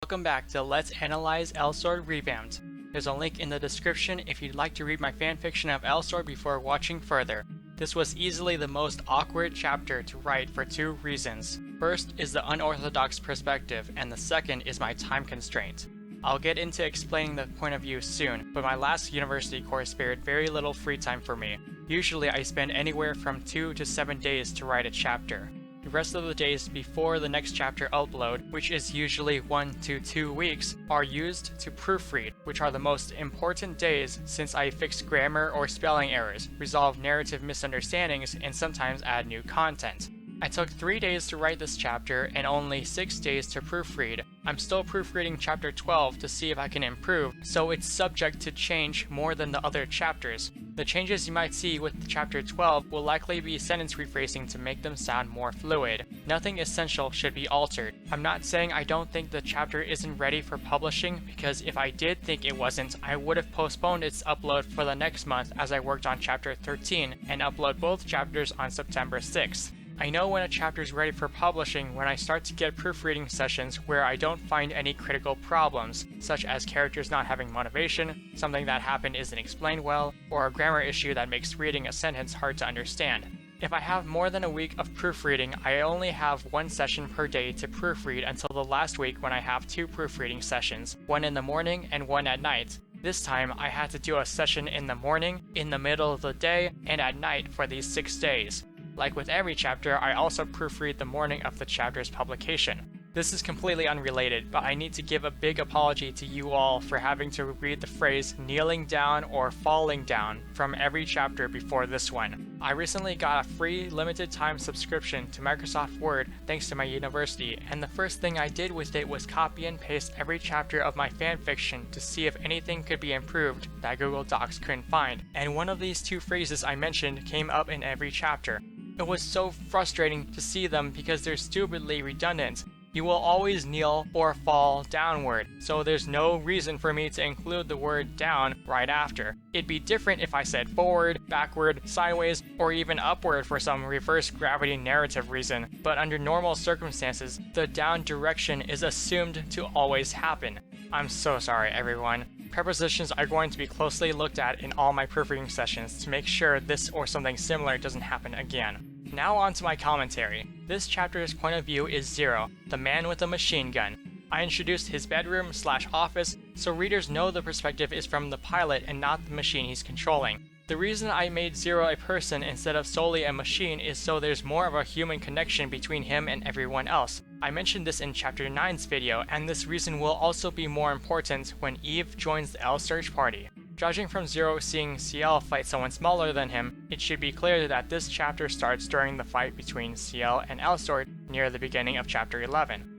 Welcome back to Let's Analyze Elsword Revamped. There's a link in the description if you'd like to read my fanfiction of Elsword before watching further. This was easily the most awkward chapter to write for two reasons. First is the unorthodox perspective, and the second is my time constraint. I'll get into explaining the point of view soon, but my last university course spared very little free time for me. Usually I spend anywhere from 2 to 7 days to write a chapter. The rest of the days before the next chapter upload, which is usually 1 to 2 weeks, are used to proofread, which are the most important days since I fix grammar or spelling errors, resolve narrative misunderstandings, and sometimes add new content. I took 3 days to write this chapter and only 6 days to proofread. I'm still proofreading chapter 12 to see if I can improve, so it's subject to change more than the other chapters. The changes you might see with chapter 12 will likely be sentence rephrasing to make them sound more fluid. Nothing essential should be altered. I'm not saying I don't think the chapter isn't ready for publishing, because if I did think it wasn't, I would have postponed its upload for the next month as I worked on chapter 13 and upload both chapters on September 6th. I know when a chapter is ready for publishing when I start to get proofreading sessions where I don't find any critical problems, such as characters not having motivation, something that happened isn't explained well, or a grammar issue that makes reading a sentence hard to understand. If I have more than a week of proofreading, I only have 1 session per day to proofread until the last week when I have 2 proofreading sessions, one in the morning and one at night. This time, I had to do a session in the morning, in the middle of the day, and at night for these 6 days. Like with every chapter, I also proofread the morning of the chapter's publication. This is completely unrelated, but I need to give a big apology to you all for having to read the phrase kneeling down or falling down from every chapter before this one. I recently got a free limited time subscription to Microsoft Word thanks to my university, and the first thing I did with it was copy and paste every chapter of my fanfiction to see if anything could be improved that Google Docs couldn't find, and one of these 2 phrases I mentioned came up in every chapter. It was so frustrating to see them because they're stupidly redundant. You will always kneel or fall downward, so there's no reason for me to include the word down right after. It'd be different if I said forward, backward, sideways, or even upward for some reverse gravity narrative reason, but under normal circumstances, the down direction is assumed to always happen. I'm so sorry, everyone. Prepositions are going to be closely looked at in all my proofreading sessions to make sure this or something similar doesn't happen again. Now on to my commentary. This chapter's point of view is Zero, the man with a machine gun. I introduced his bedroom/office so readers know the perspective is from the pilot and not the machine he's controlling. The reason I made Zero a person instead of solely a machine is so there's more of a human connection between him and everyone else. I mentioned this in chapter 9's video, and this reason will also be more important when Eve joins the L search party. Judging from Zero seeing CL fight someone smaller than him, it should be clear that this chapter starts during the fight between CL and Elsword near the beginning of chapter 11.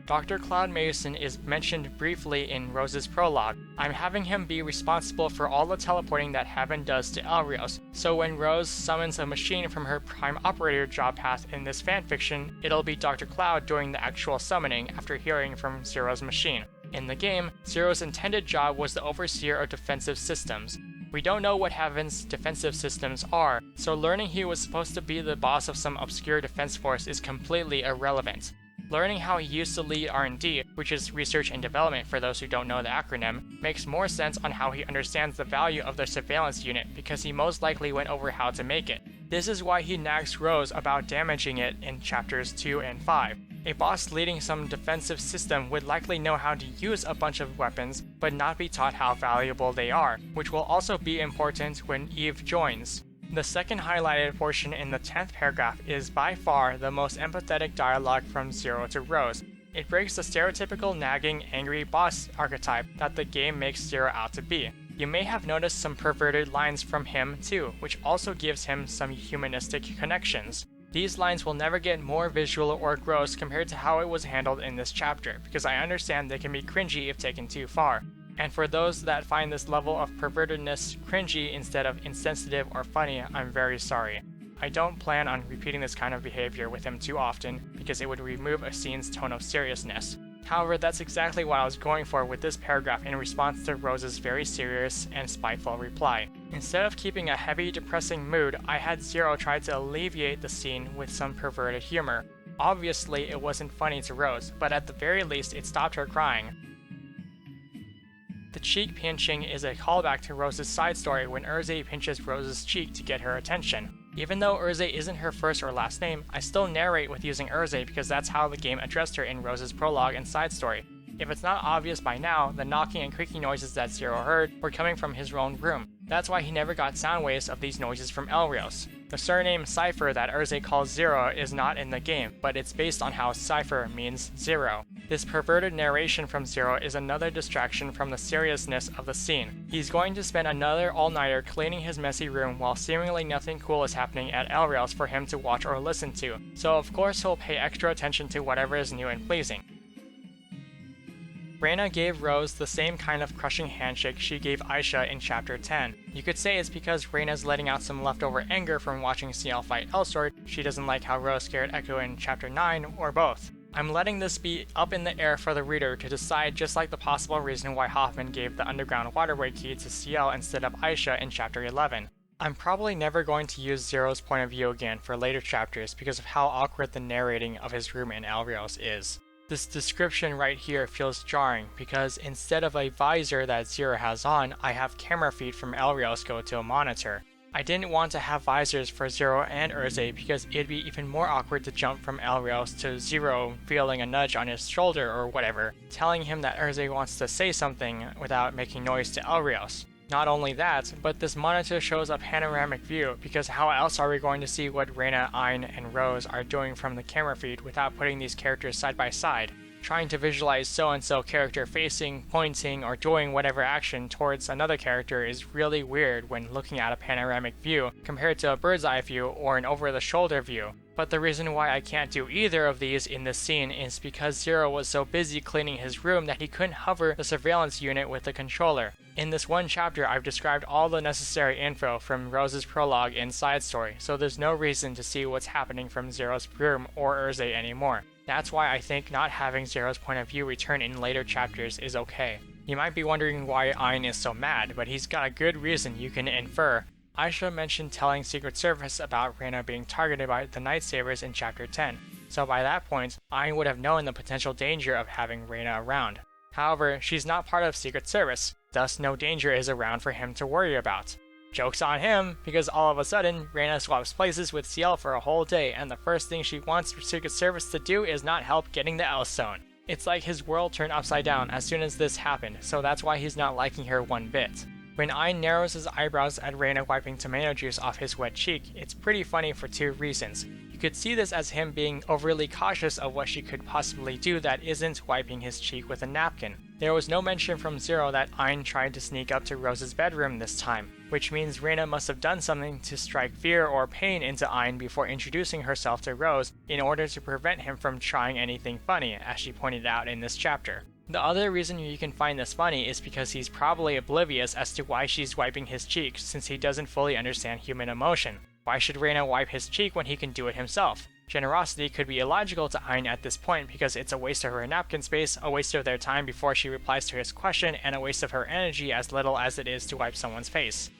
Dr. Cloud Mason is mentioned briefly in Rose's prologue. I'm having him be responsible for all the teleporting that Heaven does to Elrios, so when Rose summons a machine from her Prime Operator job path in this fanfiction, it'll be Dr. Cloud doing the actual summoning after hearing from Zero's machine. In the game, Zero's intended job was the overseer of defensive systems. We don't know what Heaven's defensive systems are, so learning he was supposed to be the boss of some obscure defense force is completely irrelevant. Learning how he used to lead R&D, which is research and development for those who don't know the acronym, makes more sense on how he understands the value of the surveillance unit because he most likely went over how to make it. This is why he nags Rose about damaging it in chapters 2 and 5. A boss leading some defensive system would likely know how to use a bunch of weapons, but not be taught how valuable they are, which will also be important when Eve joins. The second highlighted portion in the 10th paragraph is by far the most empathetic dialogue from Zero to Rose. It breaks the stereotypical nagging, angry boss archetype that the game makes Zero out to be. You may have noticed some perverted lines from him too, which also gives him some humanistic connections. These lines will never get more visual or gross compared to how it was handled in this chapter, because I understand they can be cringy if taken too far. And for those that find this level of pervertedness cringy instead of insensitive or funny, I'm very sorry. I don't plan on repeating this kind of behavior with him too often, because it would remove a scene's tone of seriousness. However, that's exactly what I was going for with this paragraph in response to Rose's very serious and spiteful reply. Instead of keeping a heavy, depressing mood, I had Zero try to alleviate the scene with some perverted humor. Obviously, it wasn't funny to Rose, but at the very least, it stopped her crying. The cheek pinching is a callback to Rose's side story when Erze pinches Rose's cheek to get her attention. Even though Erze isn't her first or last name, I still narrate with using Erze because that's how the game addressed her in Rose's prologue and side story. If it's not obvious by now, the knocking and creaking noises that Zero heard were coming from his own room. That's why he never got sound waves of these noises from Elrios. The surname Cypher that Erze calls Zero is not in the game, but it's based on how Cypher means zero. This perverted narration from Zero is another distraction from the seriousness of the scene. He's going to spend another all-nighter cleaning his messy room while seemingly nothing cool is happening at Elrios for him to watch or listen to, so of course he'll pay extra attention to whatever is new and pleasing. Reyna gave Rose the same kind of crushing handshake she gave Aisha in Chapter 10. You could say it's because Reyna's letting out some leftover anger from watching CL fight Elsword, she doesn't like how Rose scared Echo in Chapter 9, or both. I'm letting this be up in the air for the reader to decide, just like the possible reason why Hoffman gave the underground waterway key to CL instead of Aisha in Chapter 11. I'm probably never going to use Zero's point of view again for later chapters because of how awkward the narrating of his room in Elrios is. This description right here feels jarring because instead of a visor that Zero has on, I have camera feed from Elrios go to a monitor. I didn't want to have visors for Zero and Erze because it'd be even more awkward to jump from Elrios to Zero feeling a nudge on his shoulder or whatever, telling him that Erze wants to say something without making noise to Elrios. Not only that, but this monitor shows a panoramic view, because how else are we going to see what Reyna, Ayn, and Rose are doing from the camera feed without putting these characters side by side? Trying to visualize so-and-so character facing, pointing, or doing whatever action towards another character is really weird when looking at a panoramic view compared to a bird's eye view or an over-the-shoulder view. But the reason why I can't do either of these in this scene is because Zero was so busy cleaning his room that he couldn't hover the surveillance unit with the controller. In this one chapter, I've described all the necessary info from Rose's prologue and side story, so there's no reason to see what's happening from Zero's room or Erze anymore. That's why I think not having Zero's point of view return in later chapters is okay. You might be wondering why Ayn is so mad, but he's got a good reason you can infer. Aisha mentioned telling Secret Service about Reyna being targeted by the Night Sabers in Chapter 10, so by that point, Ayn would have known the potential danger of having Reyna around. However, she's not part of Secret Service, thus no danger is around for him to worry about. Joke's on him, because all of a sudden, Reyna swaps places with CL for a whole day, and the first thing she wants for Secret Service to do is not help getting the Elstone. It's like his world turned upside down as soon as this happened, so that's why he's not liking her one bit. When Ayn narrows his eyebrows at Reyna wiping tomato juice off his wet cheek, it's pretty funny for two reasons. You could see this as him being overly cautious of what she could possibly do that isn't wiping his cheek with a napkin. There was no mention from Zero that Ayn tried to sneak up to Rose's bedroom this time, which means Reyna must have done something to strike fear or pain into Ayn before introducing herself to Rose in order to prevent him from trying anything funny, as she pointed out in this chapter. The other reason you can find this funny is because he's probably oblivious as to why she's wiping his cheek, since he doesn't fully understand human emotion. Why should Reyna wipe his cheek when he can do it himself? Generosity could be illogical to Ayn at this point because it's a waste of her napkin space, a waste of their time before she replies to his question, and a waste of her energy as little as it is to wipe someone's face.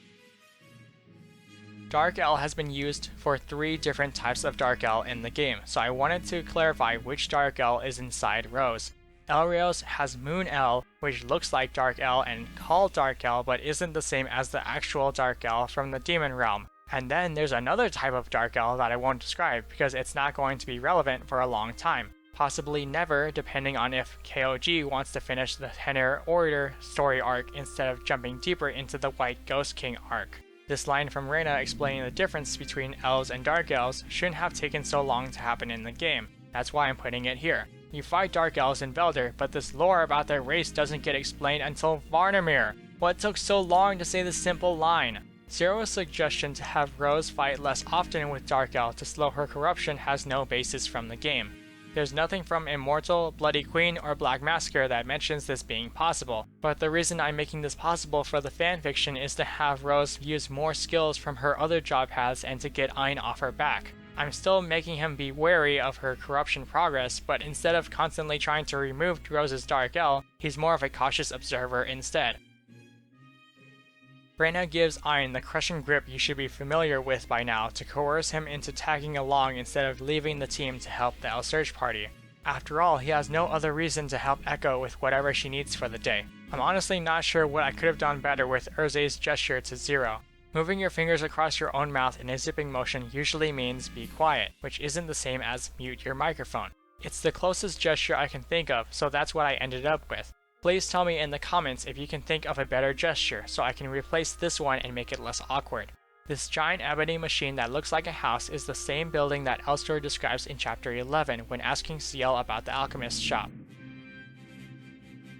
Dark L has been used for 3 different types of Dark L in the game, so I wanted to clarify which Dark L is inside Rose. Elrios has Moon L, which looks like Dark L and called Dark L but isn't the same as the actual Dark L from the Demon Realm. And then there's another type of Dark L that I won't describe because it's not going to be relevant for a long time. Possibly never, depending on if KOG wants to finish the Tenor Orator story arc instead of jumping deeper into the White Ghost King arc. This line from Reyna explaining the difference between elves and Dark Elves shouldn't have taken so long to happen in the game. That's why I'm putting it here. You fight Dark Elves in Velder, but this lore about their race doesn't get explained until Varnamir. What took so long to say this simple line? Zero's suggestion to have Rose fight less often with Dark Elf to slow her corruption has no basis from the game. There's nothing from Immortal, Bloody Queen, or Black Massacre that mentions this being possible, but the reason I'm making this possible for the fanfiction is to have Rose use more skills from her other job paths and to get Ayn off her back. I'm still making him be wary of her corruption progress, but instead of constantly trying to remove Rose's Dark L, he's more of a cautious observer instead. Reina gives Ein the crushing grip you should be familiar with by now to coerce him into tagging along instead of leaving the team to help the El Search party. After all, he has no other reason to help Echo with whatever she needs for the day. I'm honestly not sure what I could have done better with Urze's gesture to Zero. Moving your fingers across your own mouth in a zipping motion usually means be quiet, which isn't the same as mute your microphone. It's the closest gesture I can think of, so that's what I ended up with. Please tell me in the comments if you can think of a better gesture, so I can replace this one and make it less awkward. This giant ebony machine that looks like a house is the same building that Elsword describes in Chapter 11 when asking Ciel about the alchemist's shop.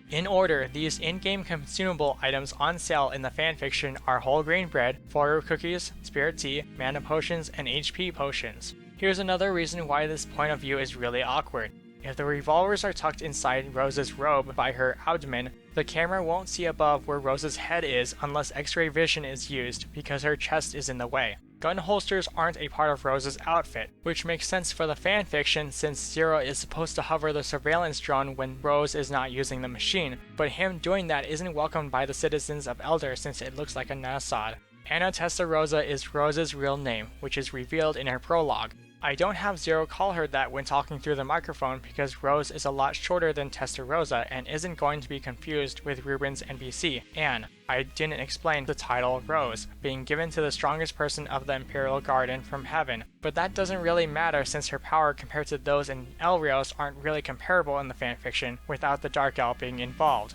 In order, these in-game consumable items on sale in the fanfiction are whole grain bread, Foru cookies, spirit tea, mana potions, and HP potions. Here's another reason why this point of view is really awkward. If the revolvers are tucked inside Rose's robe by her abdomen, the camera won't see above where Rose's head is unless X-ray vision is used because her chest is in the way. Gun holsters aren't a part of Rose's outfit, which makes sense for the fanfiction since Zero is supposed to hover the surveillance drone when Rose is not using the machine, but him doing that isn't welcomed by the citizens of Elder since it looks like a Nasad. Anna Testarossa is Rose's real name, which is revealed in her prologue. I don't have Zero call her that when talking through the microphone because Rose is a lot shorter than Testarossa and isn't going to be confused with Ruben's NPC, Anne. I didn't explain the title Rose, being given to the strongest person of the Imperial Garden from heaven, but that doesn't really matter since her power compared to those in Elrios aren't really comparable in the fanfiction without the Dark Elf being involved.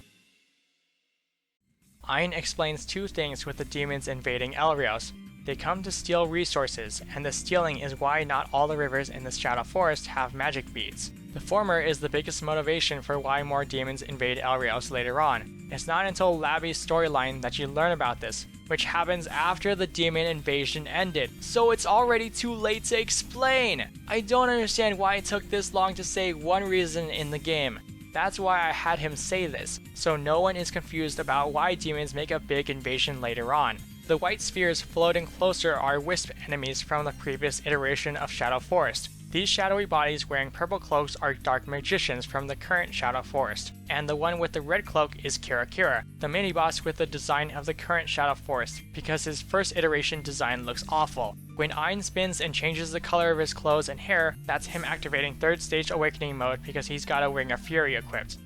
Ein explains two things with the demons invading Elrios. They come to steal resources, and the stealing is why not all the rivers in the Shadow Forest have magic beads. The former is the biggest motivation for why more demons invade Elrios later on. It's not until Labby's storyline that you learn about this, which happens after the demon invasion ended, so it's already too late to explain! I don't understand why it took this long to say one reason in the game. That's why I had him say this, so no one is confused about why demons make a big invasion later on. The white spheres floating closer are wisp enemies from the previous iteration of Shadow Forest. These shadowy bodies wearing purple cloaks are dark magicians from the current Shadow Forest, and the one with the red cloak is Kira Kira, the mini-boss with the design of the current Shadow Forest, because his first iteration design looks awful. When Ein spins and changes the color of his clothes and hair, that's him activating 3rd stage awakening mode because he's got a Ring of Fury equipped.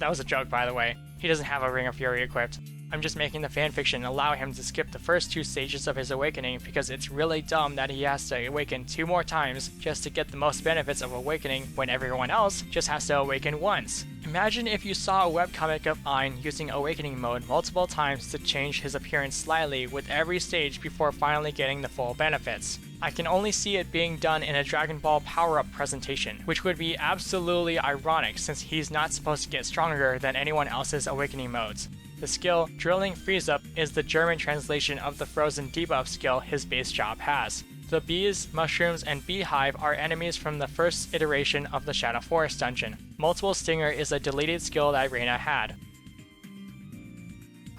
That was a joke, by the way. He doesn't have a Ring of Fury equipped. I'm just making the fanfiction allow him to skip the first 2 stages of his awakening because it's really dumb that he has to awaken 2 more times just to get the most benefits of awakening when everyone else just has to awaken once. Imagine if you saw a webcomic of Ein using awakening mode multiple times to change his appearance slightly with every stage before finally getting the full benefits. I can only see it being done in a Dragon Ball power-up presentation, which would be absolutely ironic since he's not supposed to get stronger than anyone else's awakening modes. The skill, Drilling Freeze Up, is the German translation of the Frozen debuff skill his base job has. The bees, mushrooms, and beehive are enemies from the first iteration of the Shadow Forest dungeon. Multiple Stinger is a deleted skill that Reina had.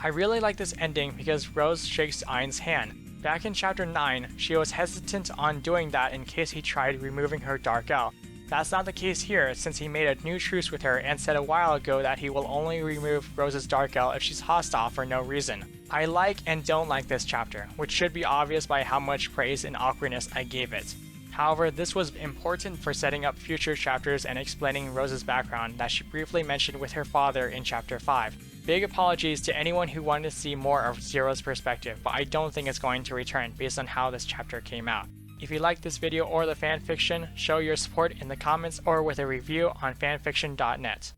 I really like this ending because Rose shakes Ein's hand. Back in Chapter 9, she was hesitant on doing that in case he tried removing her Dark Elf. That's not the case here, since he made a new truce with her and said a while ago that he will only remove Rose's Dark Elf if she's hostile for no reason. I like and don't like this chapter, which should be obvious by how much praise and awkwardness I gave it. However, this was important for setting up future chapters and explaining Rose's background that she briefly mentioned with her father in Chapter 5. Big apologies to anyone who wanted to see more of Zero's perspective, but I don't think it's going to return based on how this chapter came out. If you liked this video or the fanfiction, show your support in the comments or with a review on fanfiction.net.